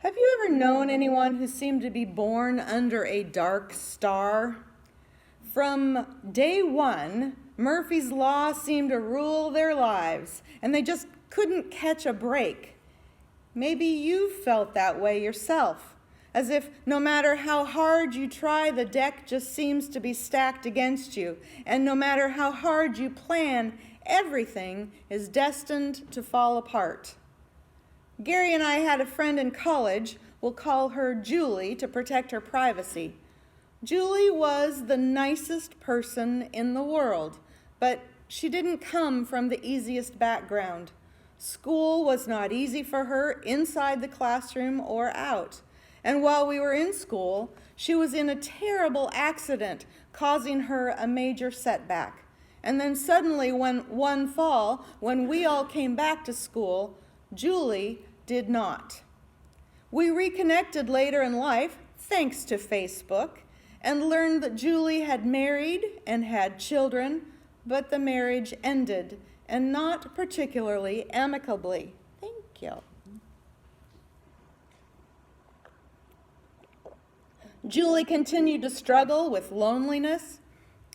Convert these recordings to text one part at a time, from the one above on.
Have you ever known anyone who seemed to be born under a dark star? From day one, Murphy's Law seemed to rule their lives, and they just couldn't catch a break. Maybe you felt that way yourself, as if no matter how hard you try, the deck just seems to be stacked against you, and no matter how hard you plan, everything is destined to fall apart. Gary and I had a friend in college. We'll call her Julie to protect her privacy. Julie was the nicest person in the world, but she didn't come from the easiest background. School was not easy for her, inside the classroom or out. And while we were in school, she was in a terrible accident, causing her a major setback. And then suddenly, one fall, when we all came back to school, Julie did not. We reconnected later in life, thanks to Facebook, and learned that Julie had married and had children, but the marriage ended, and not particularly amicably. Thank you. Julie continued to struggle with loneliness,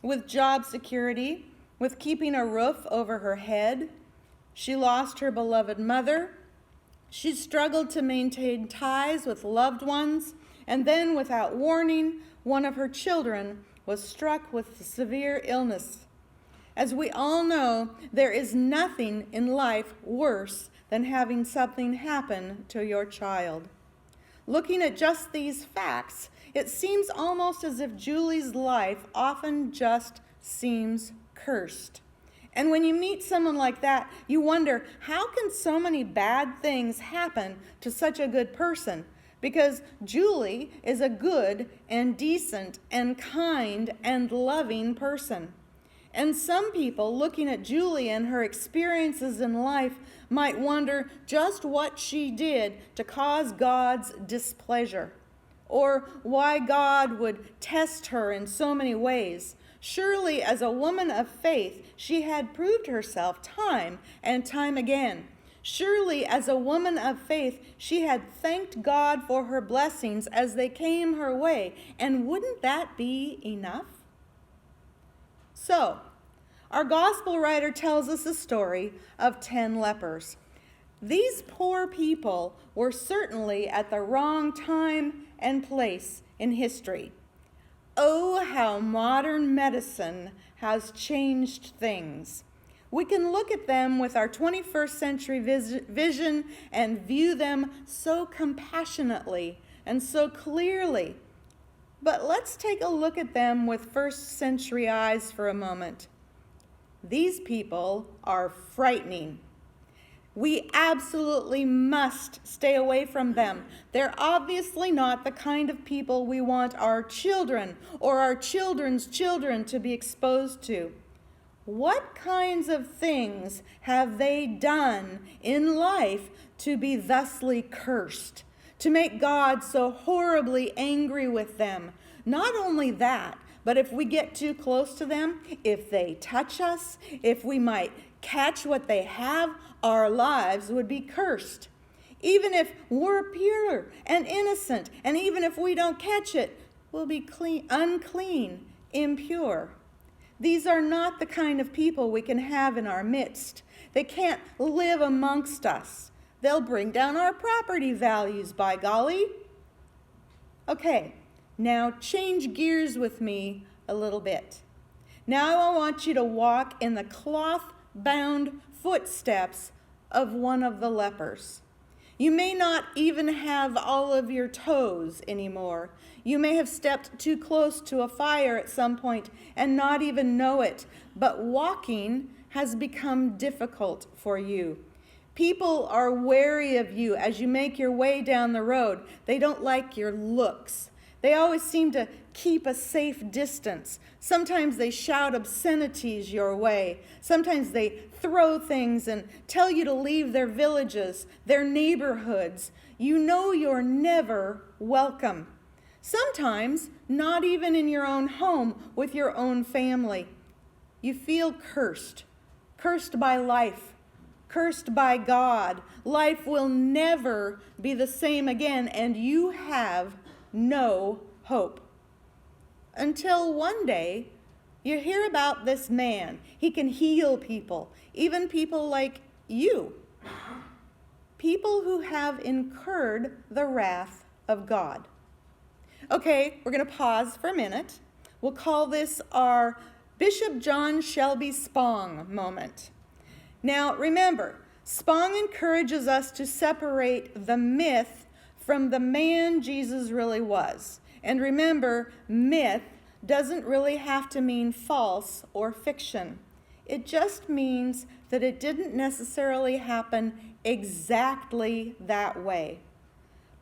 with job security, with keeping a roof over her head. She lost her beloved mother. She struggled to maintain ties with loved ones, and then, without warning, one of her children was struck with severe illness. As we all know, there is nothing in life worse than having something happen to your child. Looking at just these facts, it seems almost as if Julie's life often just seems cursed. And when you meet someone like that, you wonder, how can so many bad things happen to such a good person? Because Julie is a good and decent and kind and loving person. And some people looking at Julie and her experiences in life might wonder just what she did to cause God's displeasure, or why God would test her in so many ways. Surely, as a woman of faith, she had proved herself time and time again. Surely, as a woman of faith, she had thanked God for her blessings as they came her way. And wouldn't that be enough? So, our gospel writer tells us a story of 10 lepers. These poor people were certainly at the wrong time and place in history. Oh, how modern medicine has changed things. We can look at them with our 21st century vision and view them so compassionately and so clearly. But let's take a look at them with first century eyes for a moment. These people are frightening. We absolutely must stay away from them. They're obviously not the kind of people we want our children or our children's children to be exposed to. What kinds of things have they done in life to be thusly cursed, to make God so horribly angry with them? Not only that, but if we get too close to them, if they touch us, if we might catch what they have, our lives would be cursed. Even if we're pure and innocent, and even if we don't catch it, we'll be unclean, impure. These are not the kind of people we can have in our midst. They can't live amongst us. They'll bring down our property values, by golly. Okay, now change gears with me a little bit. Now I want you to walk in the cloth-bound footsteps of one of the lepers. You may not even have all of your toes anymore. You may have stepped too close to a fire at some point and not even know it, but walking has become difficult for you. People are wary of you as you make your way down the road. They don't like your looks. They always seem to keep a safe distance. Sometimes they shout obscenities your way. Sometimes they throw things and tell you to leave their villages, their neighborhoods. You know you're never welcome. Sometimes not even in your own home with your own family. You feel cursed by life, cursed by God. Life will never be the same again, and you have no hope. Until one day, you hear about this man. He can heal people, even people like you. People who have incurred the wrath of God. Okay, we're going to pause for a minute. We'll call this our Bishop John Shelby Spong moment. Now, remember, Spong encourages us to separate the myth from the man Jesus really was. And remember, myth doesn't really have to mean false or fiction. It just means that it didn't necessarily happen exactly that way.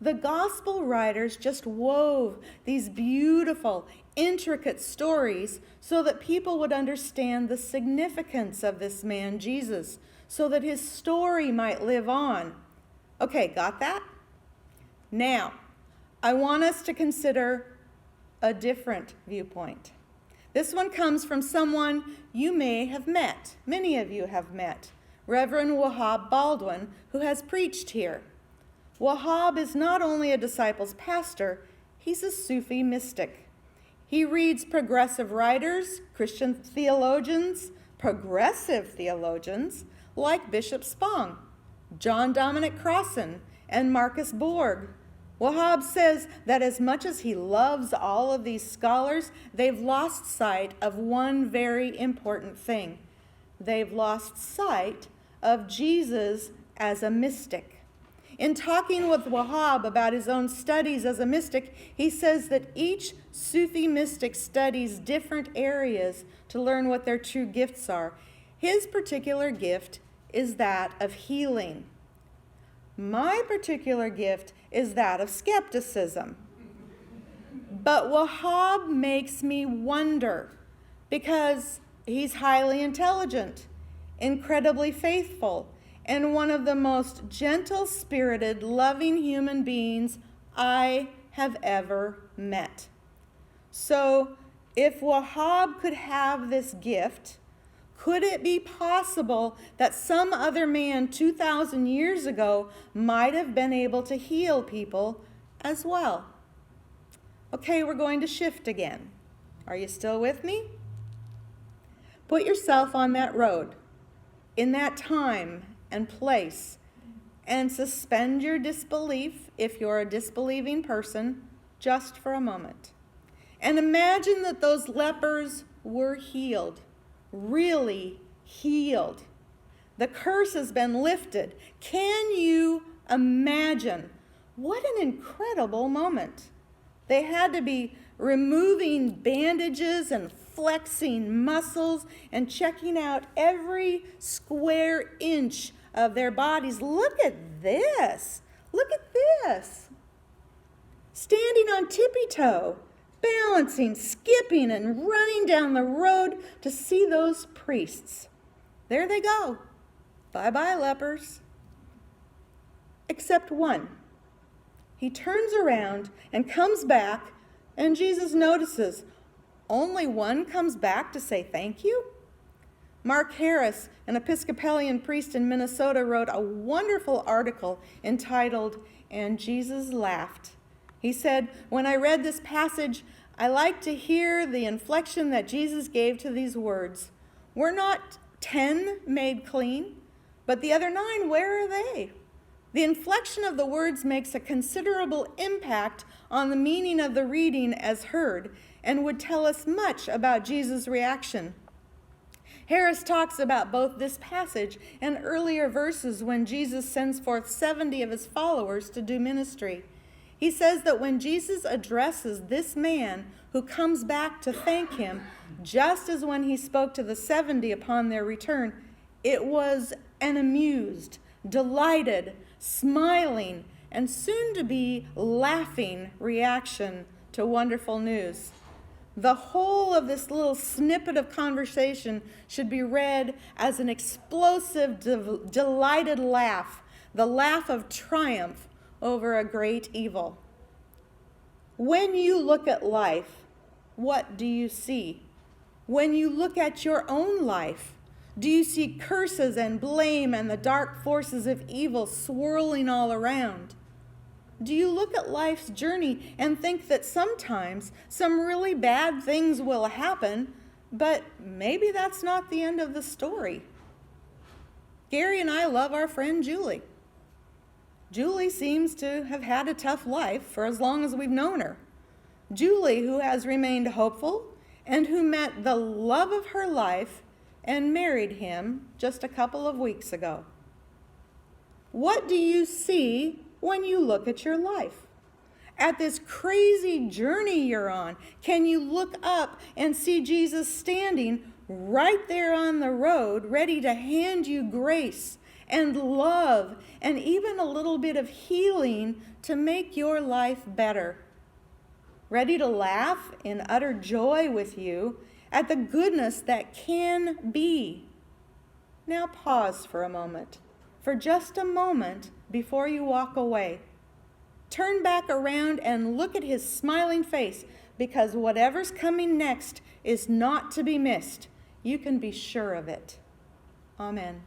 The gospel writers just wove these beautiful, intricate stories so that people would understand the significance of this man, Jesus, so that his story might live on. Okay, got that? Now, I want us to consider a different viewpoint. This one comes from someone you may have met. Many of you have met. Reverend Wahab Baldwin, who has preached here. Wahab is not only a disciples pastor, he's a Sufi mystic. He reads progressive writers, Christian theologians, progressive theologians, like Bishop Spong, John Dominic Crossan, and Marcus Borg. Wahab says that as much as he loves all of these scholars, they've lost sight of one very important thing. They've lost sight of Jesus as a mystic. In talking with Wahab about his own studies as a mystic, he says that each Sufi mystic studies different areas to learn what their true gifts are. His particular gift is that of healing. My particular gift is that of skepticism. But Wahab makes me wonder because he's highly intelligent, incredibly faithful, and one of the most gentle-spirited, loving human beings I have ever met. So if Wahab could have this gift, could it be possible that some other man 2,000 years ago might have been able to heal people as well? Okay, we're going to shift again. Are you still with me? Put yourself on that road, in that time and place, and suspend your disbelief if you're a disbelieving person just for a moment. And imagine that those lepers were healed, really healed. The curse has been lifted. Can you imagine? What an incredible moment. They had to be removing bandages and flexing muscles and checking out every square inch of their bodies. Look at this. Look at this. Standing on tippy-toe, balancing, skipping, and running down the road to see those priests. There they go. Bye-bye, lepers. Except one. He turns around and comes back, and Jesus notices only one comes back to say thank you. Mark Harris, an Episcopalian priest in Minnesota, wrote a wonderful article entitled, "And Jesus Laughed." He said, "When I read this passage, I like to hear the inflection that Jesus gave to these words. We're not 10 made clean, but the other 9, where are they?" The inflection of the words makes a considerable impact on the meaning of the reading as heard and would tell us much about Jesus' reaction. Harris talks about both this passage and earlier verses when Jesus sends forth 70 of his followers to do ministry. He says that when Jesus addresses this man who comes back to thank him, just as when he spoke to the 70 upon their return, it was an amused, delighted, smiling, and soon to be laughing reaction to wonderful news. The whole of this little snippet of conversation should be read as an explosive, delighted laugh, the laugh of triumph over a great evil. When you look at life, what do you see? When you look at your own life, Do you see curses and blame and the dark forces of evil swirling all around? Do you look at life's journey and think that sometimes some really bad things will happen, but maybe that's not the end of the story? Gary and I love our friend Julie. Julie seems to have had a tough life for as long as we've known her. Julie, who has remained hopeful and who met the love of her life and married him just a couple of weeks ago. What do you see when you look at your life? At this crazy journey you're on, can you look up and see Jesus standing right there on the road, ready to hand you grace and love and even a little bit of healing to make your life better? Ready to laugh in utter joy with you at the goodness that can be. Now pause for a moment, for just a moment before you walk away. Turn back around and look at his smiling face, because whatever's coming next is not to be missed. You can be sure of it. Amen.